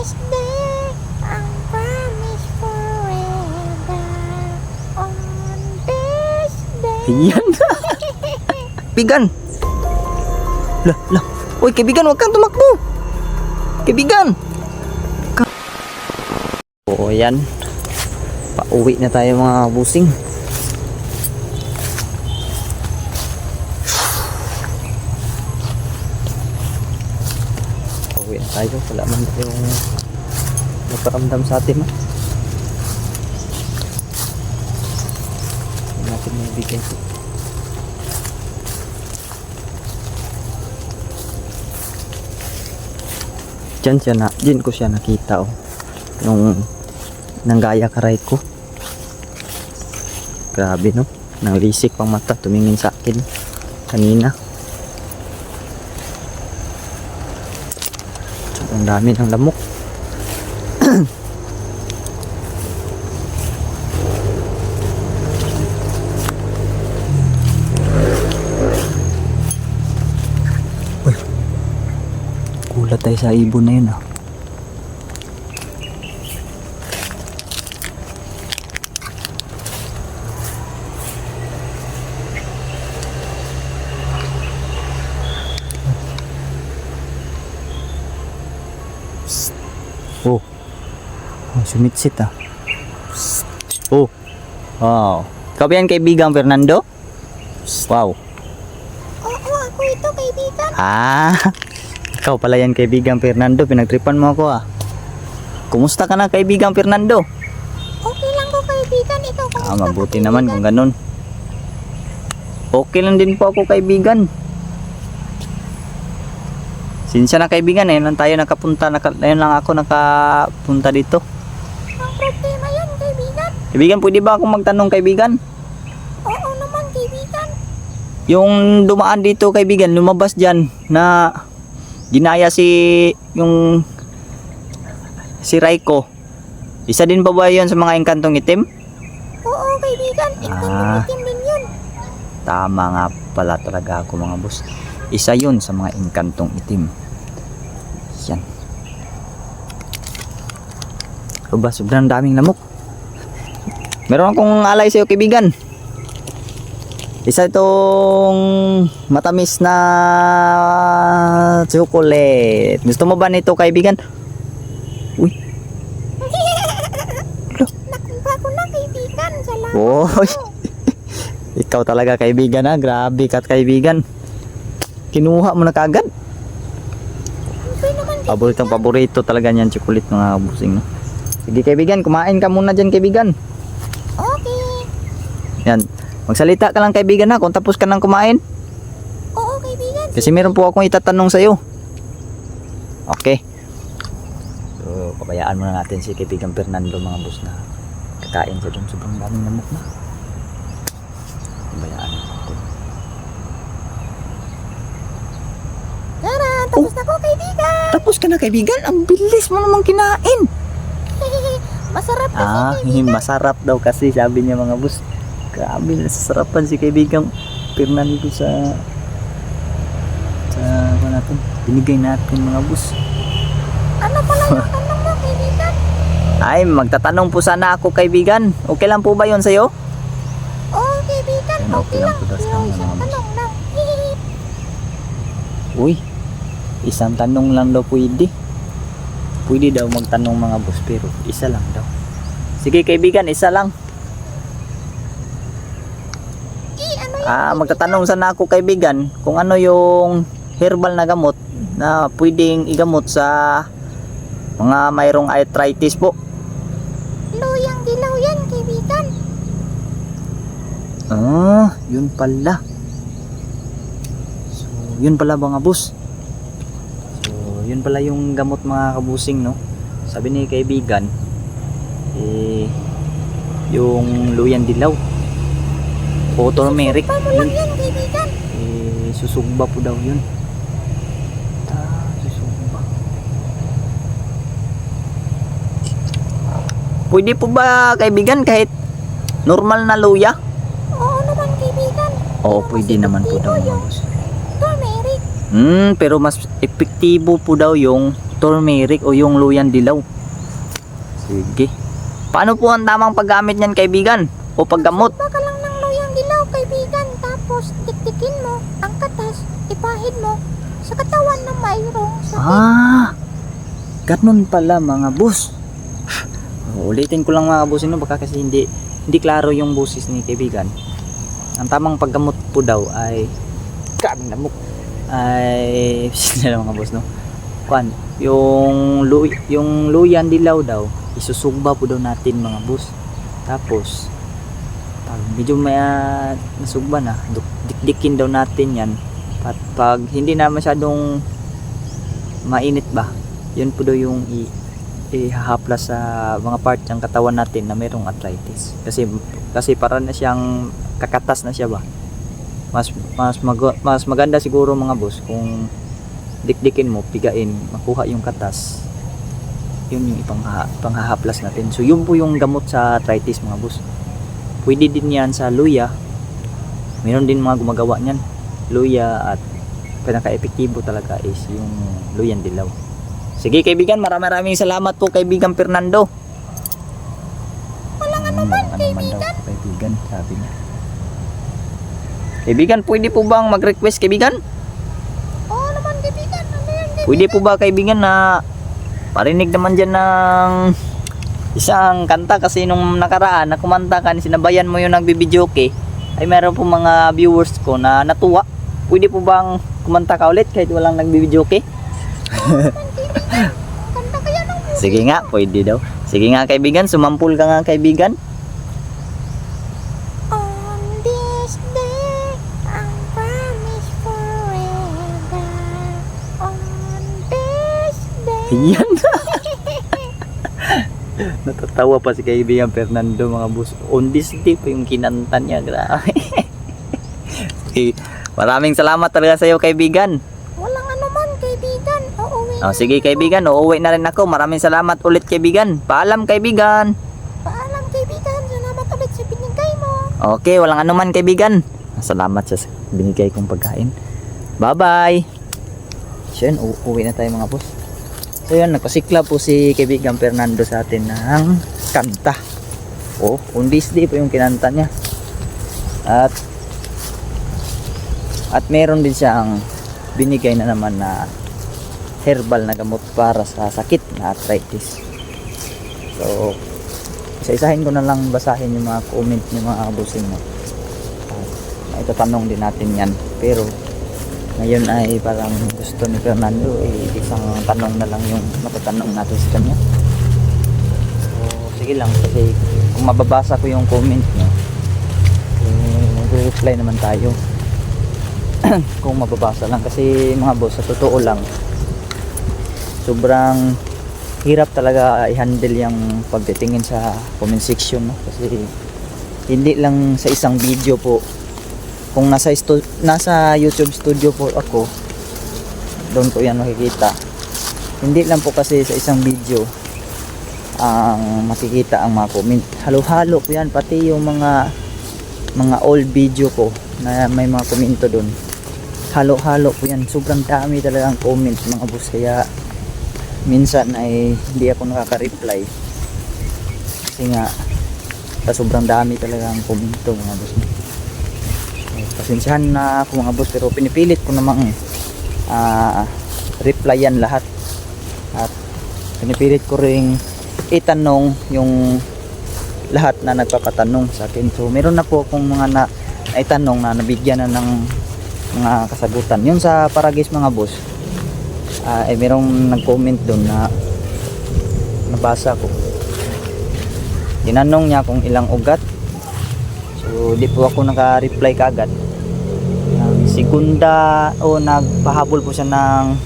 this day, I promise forever. On this day. Yan. Kaibigan. Lah, lah. Uy, kaibigan, huwag kang tumakbo. Kaibigan. Oo, yan. Pauwi na tayo mga busing. Pauwi na tayo. Wala man yung nagparamdam sa atin. Hindi natin may bigay ito. Diyan ko siya nakita, oh. Nung nanggaya karay ko. Grabe, no? Nanglisik pang mata, tumingin sa akin kanina. Ang dami ng lamok. Uy, gulat tayo sa ibon na yun, ah. Oh, sumitsit, ah. Oh, wow. Ikaw ba yan, kaibigan Fernando? Wow. Oo, ako ito, kaibigan. Ah, ikaw pala yan, kaibigan Fernando. Pinagtripan mo ako, ah. Kumusta ka na, kaibigan Fernando? Okay lang ko, kaibigan. Ikaw, kumusta ka, Mabuti kaibigan? naman kung ganun. Okay lang din po ako, kaibigan. Sinsya na, kaibigan, eh. Lang tayo nakapunta, ngayon lang ako nakapunta dito. Ang problema yan, kaibigan. Kaibigan, pwede ba akong magtanong, kaibigan? Oo naman, kaibigan. Yung dumaan dito, kaibigan, lumabas dyan na ginaya si Raiko. Isa din pa ba yun sa mga engkantong itim? Oo, kaibigan. Itim din yun. Tama nga pala talaga ako, mga boss. Isa yun sa mga engkantong itim. Yan. Aba, sobrang daming lamok. Meron akong alay sa'yo, kaibigan. Isa itong matamis na chocolate. Gusto mo ba nito, kaibigan? Uy. Nakuha ko na, kaibigan. Salamat. Oy. Ikaw talaga, kaibigan, ha? Grabe ka, kaibigan. Kinuha mo na kagad. Okay naman, kaibigan. Paborito talaga niyan, chocolate, mga busing, no? Sige, kaibigan, kumain ka muna dyan, kaibigan. Okay. Yan. Magsalita ka lang, kaibigan, ha? Kung tapos ka nang kumain. Oo, kaibigan. Kasi meron po akong itatanong sa'yo. Okay. So, pabayaan muna natin si kaibigan Fernando, mga boss, na kakain siya doon. Sobrang daming lamok na. Pabayaan natin. Tara, tapos na ko, kaibigan. Tapos ka na, kaibigan? Ang bilis mo namang kinain. Masarap kasi, kaibigan. Masarap daw kasi, sabi niya, mga boss. Grabe, nasasarapan si kaibigan Fernando sa ano natin, binigay natin, mga boss. Ano pala yung tanong mo, kaibigan? Ay, magtatanong po sana ako, kaibigan. Okay lang po ba yun sa'yo? Oo, kaibigan. Ayun, Okay lang. po daw sa Pero mga isang boss. tanong lang. Uy, isang tanong lang daw pwede. Pwede daw magtanong, mga boss, pero isa lang daw. Sige, kaibigan, isa lang. Ano yun? Magtatanong sana ako, kaibigan, kung ano yung herbal na gamot na pwedeng igamot sa mga mayroong arthritis po. Luyang dilaw yan, kaibigan. Yun pala. So, yun pala, mga boss. So, yun pala yung gamot, mga kabusing, no? Sabi ni kaibigan, yung luyang dilaw o turmeric, Pa mo lang yan, kaibigan. susugba po daw yun. Susugba. Pwede po ba, kaibigan, kahit normal na luya? Oo naman, kaibigan. Oo, Pero pwede mas naman po daw, epektibo mga yung boss. turmeric. Pero mas epektibo po daw yung turmeric o yung luyang dilaw. Sige. Paano po ang tamang paggamit niyan, kaibigan? O paggamot? Baka lang ng luyang dilaw, kaibigan. Tapos, tiktikin mo ang katas, ipahid mo sa katawan na mayroong sakit. Ganun pala mga boss. Ulitin ko lang mga boss, baka kasi hindi klaro yung boses ni kaibigan. Ang tamang paggamot po daw ay kaming lamok ay sila mga boss, no? Kuan, yung luyan dilaw daw, isusugba po daw natin mga boss. Tapos pag medyo may nasugba na, dikdikin daw natin yan. At pag hindi na masyadong mainit ba, yun po daw yung ihahaplas sa mga part ng katawan natin na mayroong arthritis. Kasi para na siyang kakatas na siya ba. Mas maganda siguro mga boss kung dikdikin mo, pigain, makuha yung katas. Yun yung ipanghahaplas natin. So yun po yung gamot sa arthritis mga boss. Pwede din yan sa luya. Meron din mga gumagawa niyan. Luya, at pinaka-epektibo talaga is yung luyang dilaw. Sige kaibigan, maraming salamat po kaibigan Fernando. Walang anuman, Daw, kaibigan, sabi niya. Kaibigan, pwede po bang mag-request kaibigan? Oo naman, kaibigan. Ano yan, kaibigan? Pwede po ba kaibigan na parinig naman dyan ng isang kanta, kasi nung nakaraan na kumanta ka, sinabayan mo yung nagbibidyoke, ay meron po mga viewers ko na natuwa. Pwede po bang kumanta ka ulit kahit walang nagbibidyoke? Kanta kaya ng Sige nga, pwede daw. Sige nga kaibigan, sumampul ka nga kaibigan. On this day, I promise forever. On this day. Yan. Natatawa pa si kaibigan Fernando mga boss. On this day po yung kinanta niya. Grabe. Okay. Maraming salamat talaga sa iyo kaibigan. Walang anuman, kaibigan. Uuwi. Sige kaibigan, uuwi na rin ako. Maraming salamat ulit kaibigan. Paalam kaibigan. Paalam, kaibigan. Salamat ulit sa binigay mo. Okay, walang anuman kaibigan. Salamat sa binigay kong pagkain. Bye-bye. So yun, uuwi na tayo mga boss. So yun, nagpasikla po si kaibigan Fernando sa atin ng kanta. On this day po yung kinanta niya. At meron din siyang binigay na naman na herbal na gamot para sa sakit na arthritis. So, isa-isahin ko na lang basahin yung mga comment ng mga kabusing mo. Itatanong din natin yan. Pero, ngayon ay parang gusto ni Fernando, isang tanong na lang yung matatanong natin sa kanya. So, sige lang, kasi kung mababasa ko yung comment nyo, mag-reply naman tayo. Kung mababasa lang, kasi mga boss, sa totoo lang, sobrang hirap talaga i-handle yung pagtitingin sa comment section, no? Kasi hindi lang sa isang video po. Kung nasa YouTube studio po ako, doon ko yan makikita. Hindi lang po kasi sa isang video ang makikita ang mga comment. Halo-halo po yan, pati yung mga old video ko na may mga komento doon. Halo-halo po yan. Sobrang dami talaga ang comment mga boss. Kaya minsan ay hindi ako nakaka-reply. Kasi nga sobrang dami talaga ang komento mga boss. Pasensyahan na ako mga boss, pero pinipilit ko namang replyan lahat. At pinipilit ko ring itanong yung lahat na nagpapatanong sa akin. So meron na po akong mga naitanong na nabigyan na ng mga kasagutan. Yun sa Paragis mga boss, ay merong nag-comment doon na nabasa ko. Tinanong niya kung ilang ugat. So di po ako naka-reply kaagad. Segunda o nagpahabol po siya ng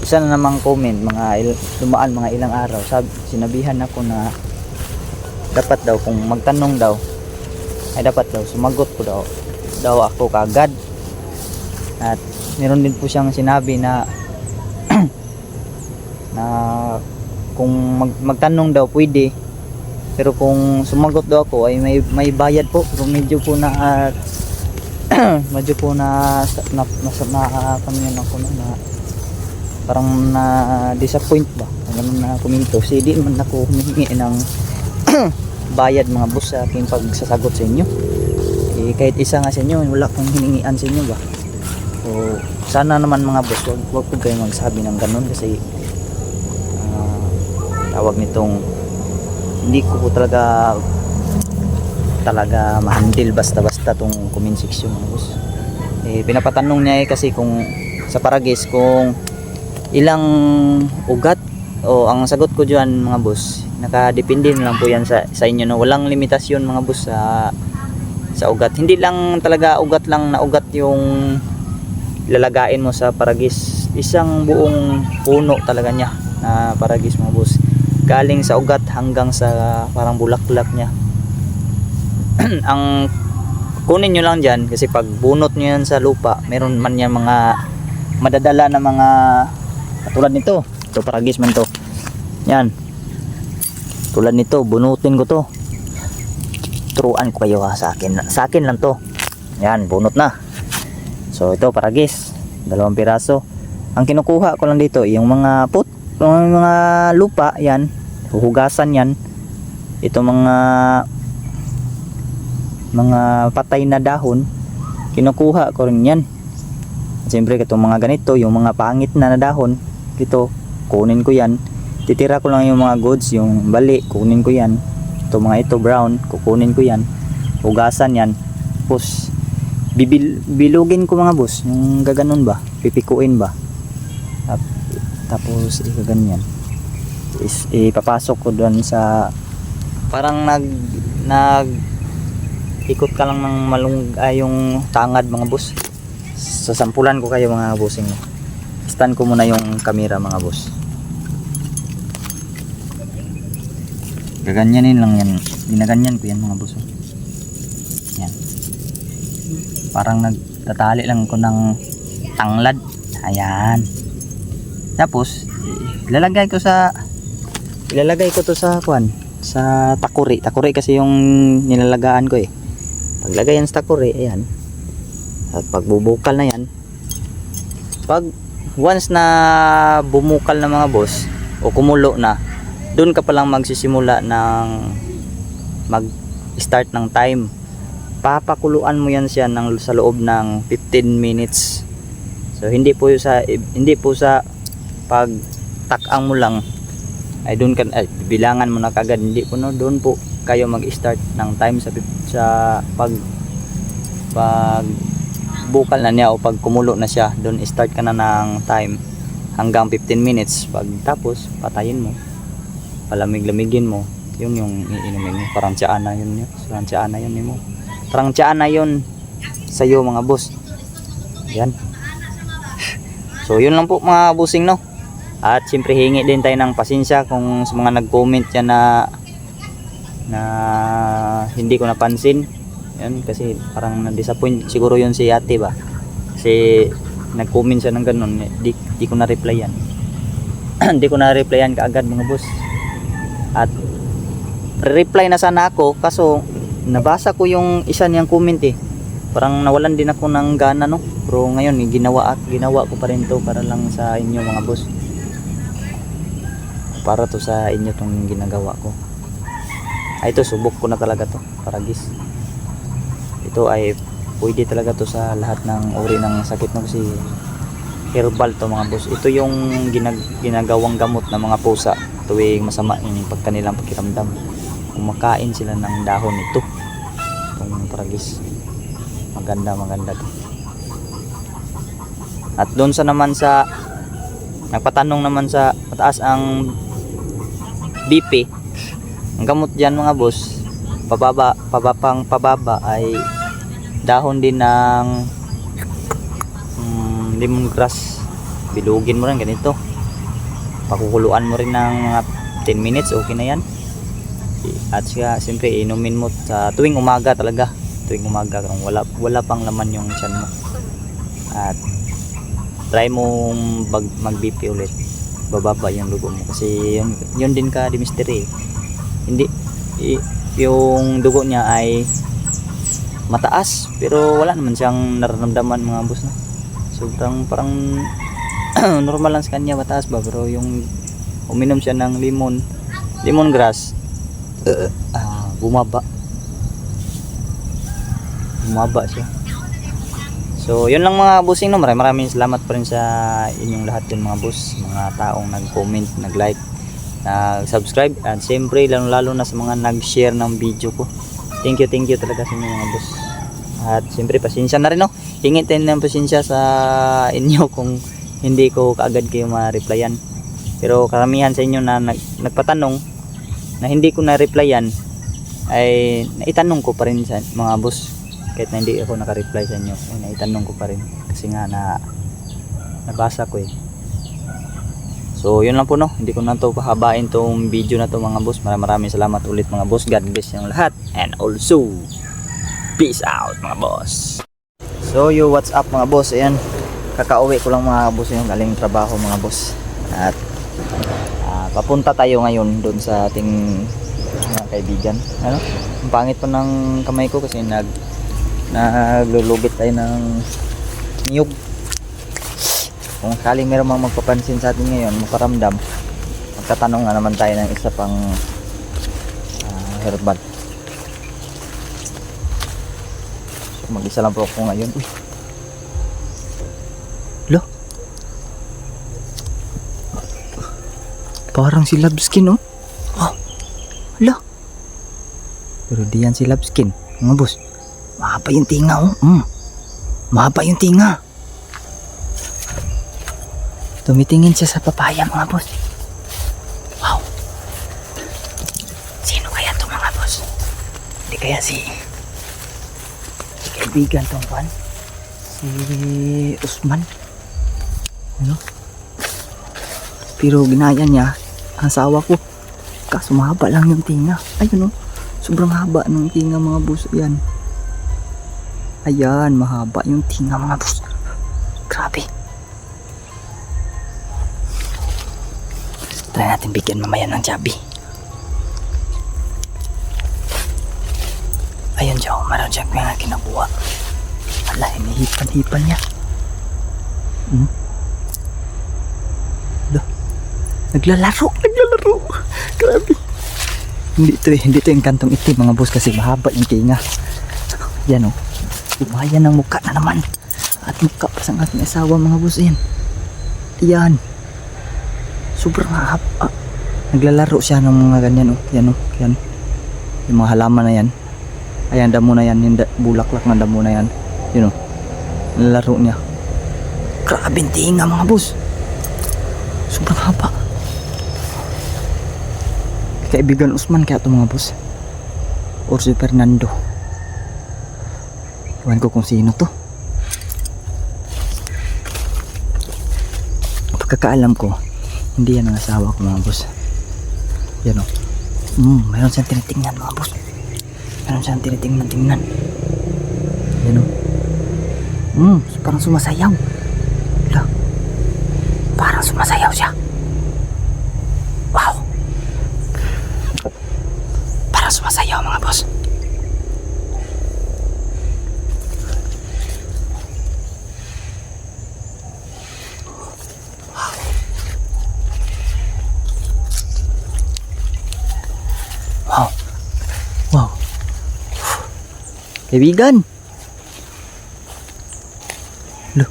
isa na namang comment, dumaan mga ilang araw. Sinabihan ako na dapat daw kung magtanong daw ay dapat daw sumagot ko daw ako kaagad. At meron din po siyang sinabi na na kung magtanong daw pwede, pero kung sumagot daw ako ay may bayad po. Pero medyo po na medyo po na ako na parang na disappoint ba, ganun na komento kasi di man ako humingi ng bayad mga boss sa aking pagsasagot sa inyo. Kahit isa nga sa inyo wala akong hiningian sa inyo ba. So sana naman mga boss, wag po kayo magsabi ng ganun kasi tawag nitong hindi ko po talaga ma-handle basta-basta tong comment section mga boss. Pinapatanong niya kasi kung sa Paragis kung ilang ugat, o ang sagot ko diyan mga boss, nakadepende na lang po yan sa inyo, no? Walang limitasyon mga boss sa ugat. Hindi lang talaga ugat lang na ugat yung lalagain mo sa Paragis, isang buong puno talaga niya na Paragis mga boss, galing sa ugat hanggang sa parang bulaklak niya. Ang kunin nyo lang dyan kasi pag bunot nyo yan sa lupa, meron man yan mga madadala na mga katulad nito. Ito Paragis man to, yan tulad nito, bunutin ko to, turuan ko kayo sa akin lang to, yan bunot na. So ito Paragis, 2 piraso. Ang kinukuha ko lang dito yung mga mga lupa, yan huhugasan yan. Ito mga patay na dahon, kinukuha ko rin yan. Siyempre itong mga ganito, yung mga pangit na dahon, ito kunin ko yan. Titira ko lang yung mga goods, yung bali kunin ko yan. Ito mga ito brown, kukunin ko yan, hugasan yan. Tapos bilugin ko mga boss, yung gaganon ba, pipikuin ba, tapos ikaganyan, ipapasok ko doon sa parang nag ikot ka lang ng yung tangad mga boss. Sasampulan ko kayo mga bossing. Stand ko muna yung camera mga boss. Gaganyanin lang yan, ginaganyan ko yan mga boss. Yan, parang nagtatali lang ko ng tanglad, ayan. Tapos ilalagay ko to sa kuan, sa takuri kasi yung nilalagaan ko paglagay yan sa takuri, ayan. At pagbubukal na yan, pag once na bumukal na mga boss o kumulo na, doon ka palang magsisimula ng mag start ng time. Papakuluan mo yan siya sa loob ng 15 minutes. So hindi po sa pag takang mo lang ay doon ka bilangan mo na kagad, hindi po, no? Doon po kayo mag-start ng time sa pag bukal na niya o pag kumulo na siya, doon start ka na ng time hanggang 15 minutes. Pag tapos patayin mo, palamig-lamigin mo, yun yung iinumin mo. Parang tiyaan na yun mo. Parang tiyaan na yun sa iyo mga boss. Yan. So yun lang po mga bossing, no? At siyempre hingi din tayo ng pasensya kung sa mga nag-comment yan na hindi ko napansin. Yan, kasi parang na-disappoint siguro yun si ate ba. Kasi nag-comment siya ng ganun, di ko na-replyan. Hindi ko na-replyan kaagad mga boss. At reply na sana ako, kaso nabasa ko yung isa niyang comment Parang nawalan din ako ng gana, no? Pero ngayon ginawa ko pa rin to para lang sa inyo mga boss. Para to sa inyo tong ginagawa ko. Ito subok ko na talaga to, Paragis. Ito ay pwede talaga to sa lahat ng uri ng sakit, no? Kasi herbal to mga boss. Ito yung ginagawang gamot ng mga pusa tuwing masama yung pagkanilang pakiramdam. Kumakain sila ng dahon ito, itong Paragis. Maganda to. At doon nagpatanong naman sa mataas ang BP, ang gamot dyan mga boss, pababa ay dahon din ng lemongrass. Bilugin mo rin ganito, pakukuluan mo rin ng mga 10 minutes, okay na yan. At siya siyempre inumin mo sa tuwing umaga talaga, kung wala pang laman yung tiyan mo. At try mo mag BP ulit, bababa yung dugo mo kasi yun din ka di mystery. Hindi yung dugo niya ay mataas pero wala naman siyang nararamdaman mga boss, no? Sobrang parang normal lang sa kanya mataas ba, pero yung uminom siya ng lemongrass, bumaba siya. So yun lang mga bossing, no. Maraming salamat pa rin sa inyong lahat din mga boss, mga taong nag-comment, nag-like, nag-subscribe, at siyempre lalo na sa mga nag-share ng video ko. Thank you talaga sa inyo mga boss. At siyempre pasensya na rin, no. Hingi tayo ng pasensya sa inyo kung hindi ko kaagad kayo ma-replyan. Pero karamihan sa inyo na nagpatanong na hindi ko na-replyan ay naitanong ko pa rin sa mga boss. Kahit na hindi ako naka-reply sa inyo, ay naitanong ko pa rin kasi nga nabasa ko eh. So yun lang po, no. Hindi ko na to pahabain tong video na to mga boss. Maraming salamat ulit mga boss. God bless yung lahat, and also peace out mga boss. So what's up mga boss? Ayan, kakauwi ko lang mga boss yung galing trabaho mga boss. At papunta tayo ngayon doon sa ating mga kaibigan. Ano? Ang pangit pa ng kamay ko kasi naglulugit tayo ng niyog. Kung sakaling meron mang magpapansin sa atin ngayon, makaramdam, magtatanong nga naman tayo ng isa pang herbal. So, mag-isa lang po ako ngayon. Uy. Lo, parang si Labskin, oh. Lo, pero di yan si Labskin mga boss. Mahaba yung tinga, oh. Mahaba yung tinga. Tumitingin siya sa papaya mga boss. Wow. Sino kaya to mga boss? Hindi kaya si kaibigan tong pan? Si Usman? Ano? Pero ginaya niya ang asawa ko. Kaso mahaba lang yung tinga. Ayun, oh. Sobrang haba ng tinga mga boss. Ayan. Ayan, mahaba yung tinga mga boss. Grabe. Try natin bigyan mamaya ng Chubby. Ayan siya, meron siya mga kinabuha. Wala, hinihipan-hipan niya. Naglalaro. Grabe. Hindi to yung kantong itim mga boss kasi mahaba yung tinga. Yan, oh. Umaya ng mukha na naman. At mukha pa sa aking asawa mga boss. Ayan. Sobrang haba. Naglalaro siya ng mga ganyan, oh. Yan, oh. Yan. Yung mga halaman na yan. Ayan, damo na yan. Yung bulaklak na damo na yan. Yun, oh. Naglalaro niya. Grabe tinga mga boss. Sobrang haba. Kaibigan Usman kaya ito mga boss. Or si Fernando. Iwan ko kung sino to. Pagkakaalam ko, hindi yan ang asawa ko mga boss. Yan, o. Mayroon siyang tinitingnan mga boss. Mayroon siyang tinitingnan. Yan, o. Parang sumasayaw. Wala. Parang sumasayaw siya. Wow. Parang sumasayaw mga boss. Wow. Kaibigan. Lo,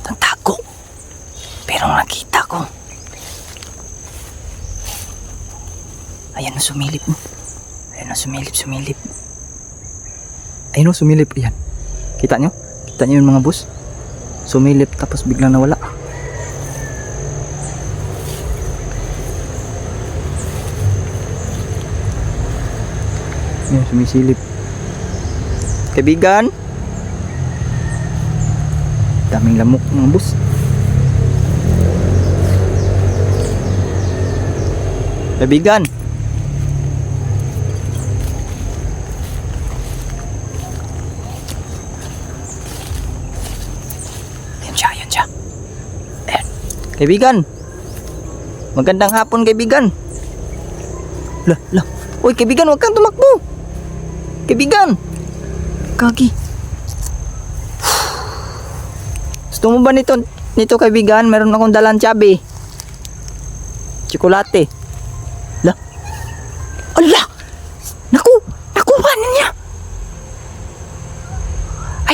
nagtago. Pero nakita ko. Ayan na sumilip mo. Ayan na sumilip. Ayun o, sumilip. Ayan. Kita nyo? Kita nyo yung mga boss? Sumilip tapos biglang nawala. Ayan, sumisilip. Kaibigan. Daming lamok mga boss. Kaibigan. Yan siya. Ayan. Kaibigan. Magandang hapon kaibigan. Lah. Uy kaibigan, huwag kang tumakbo. Kaibigan. Kagi. Gusto mo ba nito nito kaibigan, meron akong dalang Chubby. Tsokolate. La. Ala! Nakuha na niya.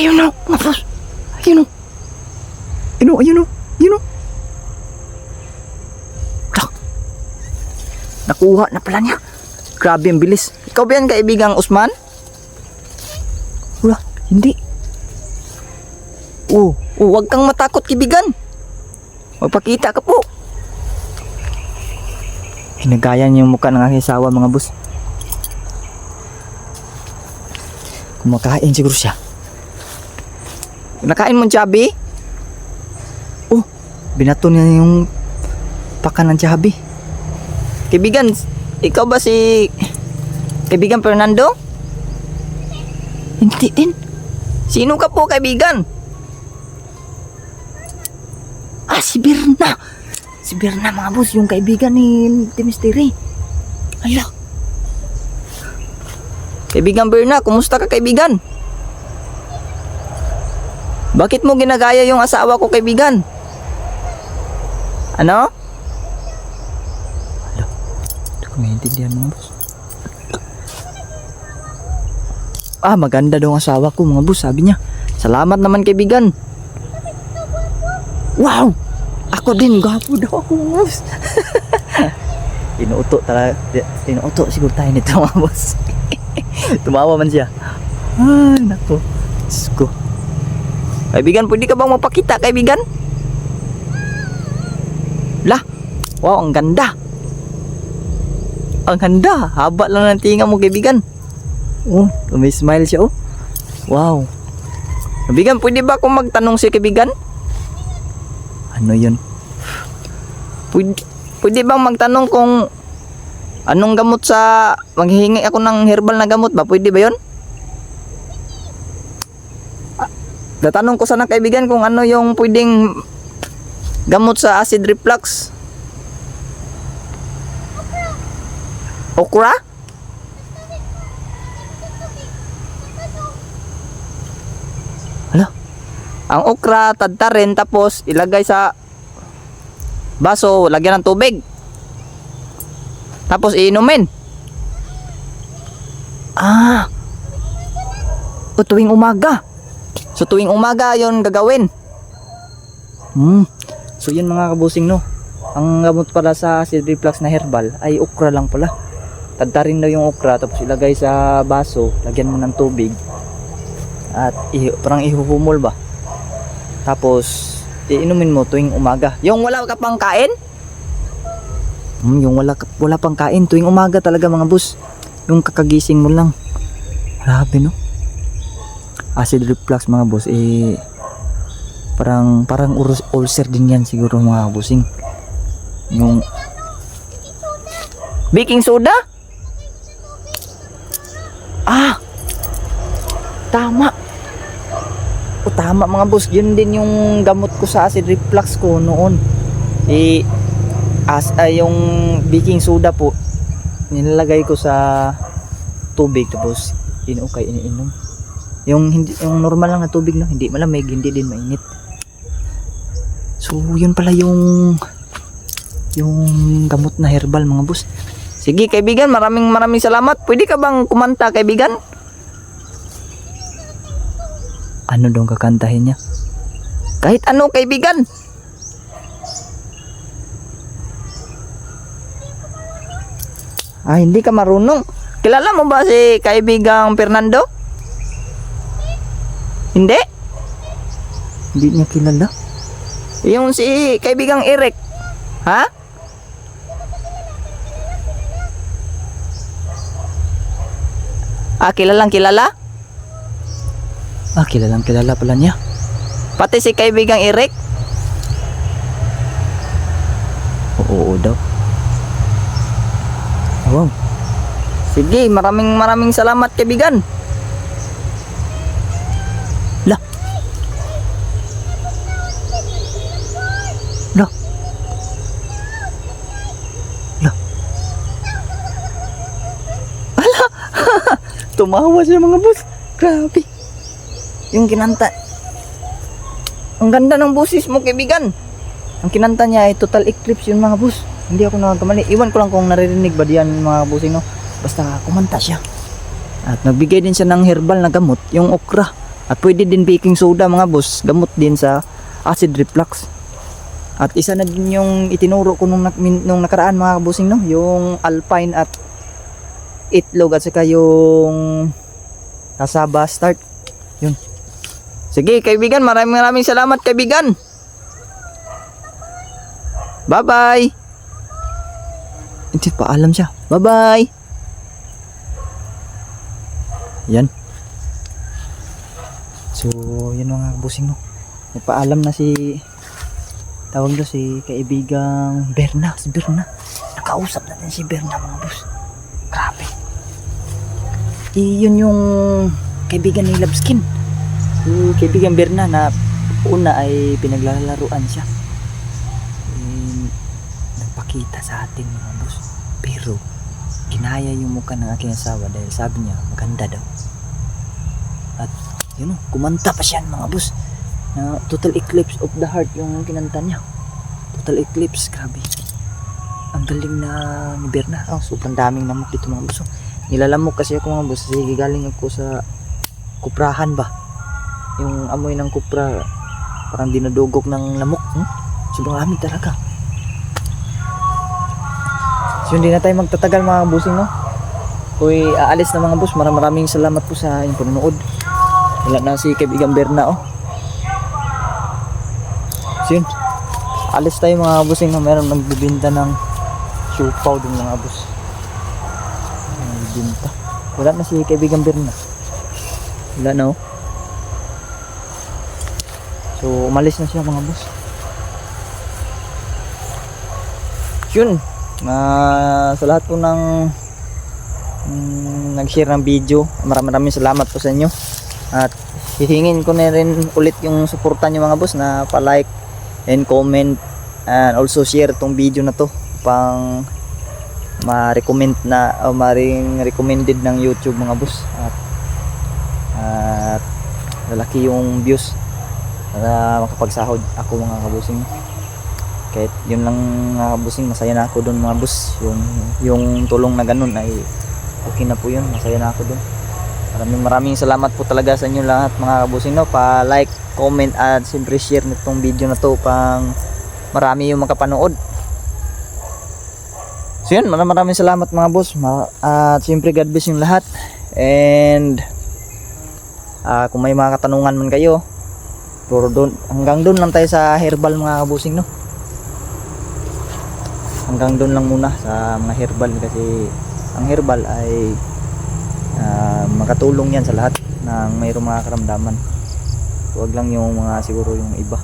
Ayun na, mga boss. Ayun o. Ayun o. Nakuha na pala niya. Grabe ang bilis. Ikaw ba yan kaibigang Usman? Wala, hindi. Huwag kang matakot kaibigan. Magpakita ka po. Hinagaya niya yung mukha ng aking asawa mga boss. Kumakain siguro siya. Nakain mo Chubby? Binato niya yung paka ng Chubby. Kaibigan, ikaw ba si kaibigan Fernando? Hindi din. Sino ka po kaibigan? Si Berna. Si Berna mga boss, yung kaibigan ni Mystery. Ala. Kaibigan Berna, kumusta ka kaibigan? Bakit mo ginagaya yung asawa ko kaibigan? Ano? Ala. Hindi ko maintindihan mga boss. Maganda daw ang asawa ko mga boss, sabi niya. Salamat naman kaibigan. Wow! Ako din, gwapo daw ako mga boss. Inuuto siguro tayo nito mga boss. Tumawa man siya. Ay, nako. Diyos ko. Kaibigan, pwede ka bang mapakita, kaibigan? Lah, wow, ang ganda. Ang ganda. Haba lang ng tinga mo, kaibigan. May smile siya, Wow. Kaibigan, pwede ba akong magtanong si kaibigan? Ano yun? Pwede bang magtanong kung anong gamot sa... Maghihingi ako ng herbal na gamot ba? Pwede ba yun? Tatanong ko sana kaibigan kung ano yung pwedeng gamot sa acid reflux. Okra? Hala. Ang okra, tadtarin, tapos ilagay sa baso, lagyan ng tubig. Tapos iinumin. Tuwing umaga. So tuwing umaga yon gagawin. So yun mga kabusing no. Ang gamot pala sa acid reflux na herbal ay okra lang pala. Tadtarin daw yung okra, tapos ilagay sa baso, lagyan mo ng tubig. At parang ihuhumol ba. Tapos iinumin mo tuwing umaga. Yung wala ka pang kain? Yung wala pang kain tuwing umaga talaga mga boss. Yung kakagising mo lang. Grabe no. Acid reflux mga boss parang ulcer din yan siguro mga bossing. Yung baking soda? Tama. Tama mga boss, yun din yung gamot ko sa acid reflux ko noon. Yung baking soda po nilalagay ko sa tubig tapos iniinom. Yung normal lang na tubig no, hindi malamig, hindi din mainit. So yun pala yung gamot na herbal mga boss. Sige kaibigan, maraming salamat. Pwede ka bang kumanta kaibigan? Ano dong kakantahin niya? Kahit ano kaibigan. Hindi ka marunong. Kilala mo ba si kaibigang Fernando? Hindi? Hindi niya kilala. Yung si kaibigang Eric. Ha? Kilalang kilala? Kilalang kilala pala niya. Pati si kaibigang Eric? Oo daw. Wow. Sige, maraming salamat kaibigan. Lah. Ala. Tumawa siya mga boss. Grabe. Yung kinanta. Ang ganda ng boses mo, kaibigan. Ang kinanta niya ay Total Eclipse yun mga boss. Hindi ako nagkamali. Iwan ko lang kung naririnig ba diyan mga bossing no. Basta kumanta siya. At nagbigay din siya ng herbal na gamot, yung okra. At pwede din baking soda mga boss. Gamot din sa acid reflux. At isa na din yung itinuro ko nung nakaraan mga bossing no. Yung alpine at itlog at saka yung kasaba start. Yun. Sige kaibigan, maraming salamat kaibigan. Bye bye. Hindi pa alam siya. Bye bye. Yan. So, yan mga busing no. Nagpaalam na si tawag do si kaibigang Berna, si Berna. Nakausap natin si Berna mga boss. Grabe. Yun yung kaibigan ni Labskin. Yung kaibigan Berna na una ay pinaglalaruan siya. Nagpakita sa atin mga boss. Pero kinaya yung mukha ng aking asawa dahil sabi niya maganda daw. At yun kumanta pa siya mga boss na Total Eclipse of the Heart yung kinanta niya. Total Eclipse, grabe. Ang galing na ni Berna. Sobrang daming lamok dito mga boss. Nilalamok kasi ako mga boss kasi galing ako sa kuprahan ba. Yung amoy ng kupra parang dinadugok ng lamok. Sobrang dami talaga. So hindi na tayo magtatagal mga bossing no. Uy, aalis na mga boss. Maraming salamat po sa inyong panonood. Wala na si kaibigan Berna So yun, alis tayo mga bossing no. Meron nagbibinta ng siupaw dun mga boss. Nagbibinta. Wala na si kaibigan Berna. Wala na So umalis na siya mga boss. Yun. Sa lahat po ng nag-share ng video, maraming salamat po sa inyo. At hihingin ko na rin ulit yung suporta nyo mga boss na pa-like and comment and also share tong video na to pang ma-recommend na o maring recommended ng YouTube mga boss. At lalaki yung views para makapagsahod ako mga kabusing. Kahit yun lang mga kabusing, masaya na ako doon mga boss. Yung tulong na ganun ay okay na po yun, masaya na ako doon. Maraming salamat po talaga sa inyo lahat mga kabusing no. Pa-like, comment at siyempre share nitong video na to pang marami yung makapanood. So yun, maraming salamat mga boss. At siyempre God bless yung lahat. And kung may mga katanungan man kayo, puro doon, hanggang doon lang tayo sa herbal mga kabusing no. Hanggang doon lang muna sa mga herbal kasi ang herbal ay makatulong yan sa lahat ng mayroong mga karamdaman. Huwag lang yung mga siguro yung iba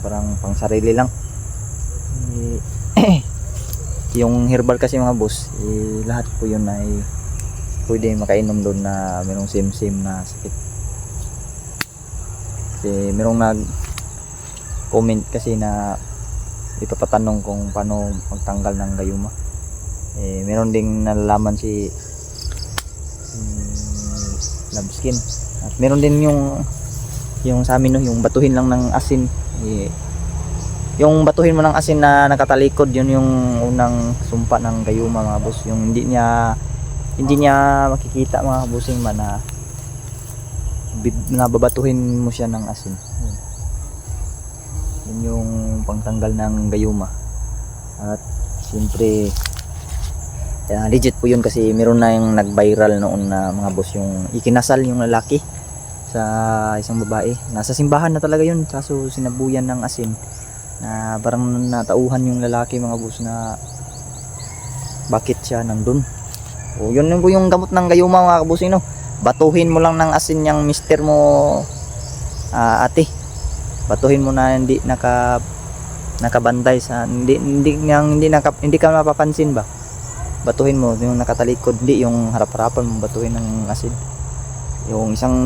parang pang sarili lang. Yung herbal kasi mga boss, lahat po yun ay pwede makainom doon na mayroong same na sakit. Kasi mayroong nag comment kasi na ipapatanong kung paano magtanggal ng gayuma. Meron ding nalalaman si Labskin. At meron din yung sa amin no, yung batuhin lang ng asin. Yung batuhin mo ng asin na nakatalikod, yun yung unang sumpa ng gayuma mga boss. Yung hindi niya makikita mga bossing man na babatuhin mo siya ng asin. Yun yung pangtanggal ng gayuma. At siyempre legit po yun kasi meron na yung nag-viral noon na mga boss, yung ikinasal yung lalaki sa isang babae. Nasa simbahan na talaga yun, kaso sinabuyan ng asin na parang natauhan yung lalaki mga boss na bakit siya nandun. O yun po yung gamot ng gayuma mga kabusing no. Batuhin mo lang ng asin yung mister mo ate. Batuhin mo na hindi nakabantay sa hindi ka mapapansin ba. Batuhin mo yung nakatalikod, hindi yung harap-harapan mo batuhin ng asin. Yung isang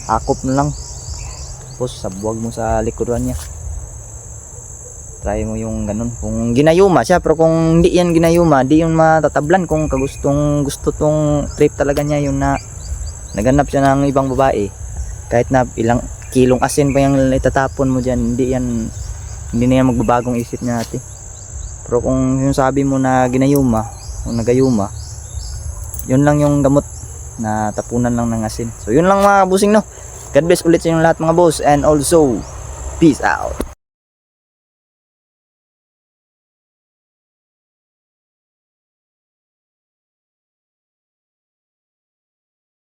akop na lang. Tapos sabuwag mo sa likuran niya. Try mo yung ganun. Kung ginayuma siya, pero kung hindi yan ginayuma, di yung matatablan. Kung gusto tong trip talaga niya yung na naganap siya ng ibang babae. Kahit na ilang kilong asin pa yung itatapon mo dyan, hindi na yan magbabagong isip niya natin. Pero kung yung sabi mo na ginayuma o nagayuma, yun lang yung gamot na tapunan lang ng asin. So yun lang mga kabusing, no. God bless ulit sa inyong lahat mga boss, and also peace out.